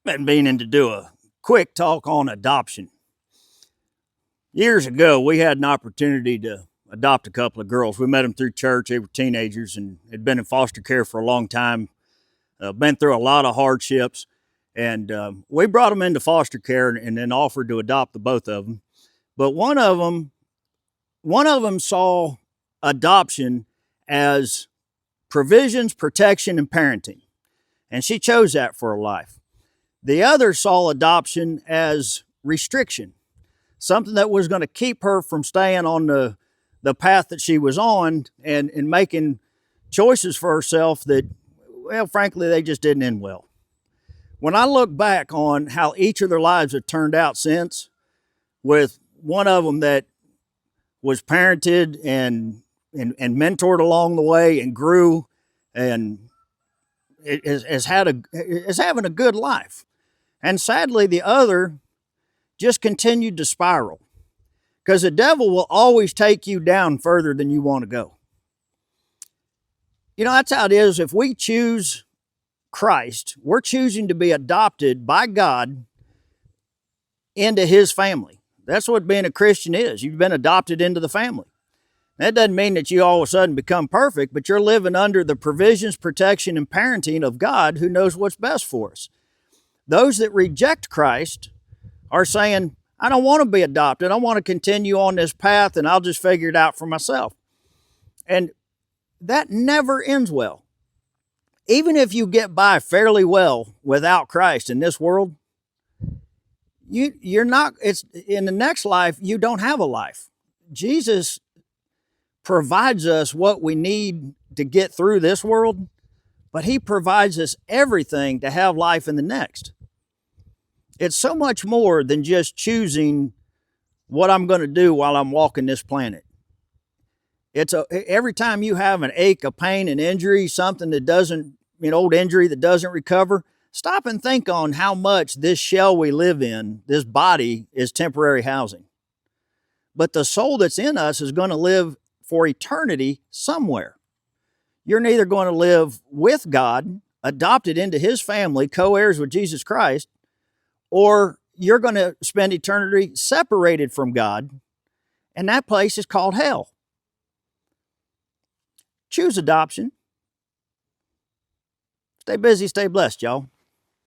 Been meaning to do a quick talk on adoption. Years ago, we had an opportunity to adopt a couple of girls. We met them through church. They were teenagers and had been in foster care for a long time, been through a lot of hardships. And we brought them into foster care and then offered to adopt the both of them. But one of them saw adoption as provisions, protection, and parenting. And she chose that for her life. The other saw adoption as restriction, something that was going to keep her from staying on the path that she was on and making choices for herself that, well, frankly, they just didn't end well. When I look back on how each of their lives have turned out since, with one of them that was parented and mentored along the way and grew and is having a good life. And sadly, the other just continued to spiral, because the devil will always take you down further than you want to go. You know, that's how it is. If we choose Christ, we're choosing to be adopted by God into his family. That's what being a Christian is. You've been adopted into the family. That doesn't mean that you all of a sudden become perfect, but you're living under the provisions, protection, and parenting of God, who knows what's best for us. Those that reject Christ are saying, I don't want to be adopted. I want to continue on this path and I'll just figure it out for myself. And that never ends well. Even if you get by fairly well without Christ in this world, you're not, it's in the next life, you don't have a life. Jesus provides us what we need to get through this world, but he provides us everything to have life in the next. It's so much more than just choosing what I'm going to do while I'm walking this planet. Every time you have an ache, a pain, an injury, something that doesn't, an old injury that doesn't recover, stop and think on how much this shell we live in, this body, is temporary housing. But the soul that's in us is going to live for eternity somewhere. You're neither going to live with God, adopted into his family, co-heirs with Jesus Christ, or you're going to spend eternity separated from God, and that place is called hell. Choose adoption. Stay busy, stay blessed, y'all.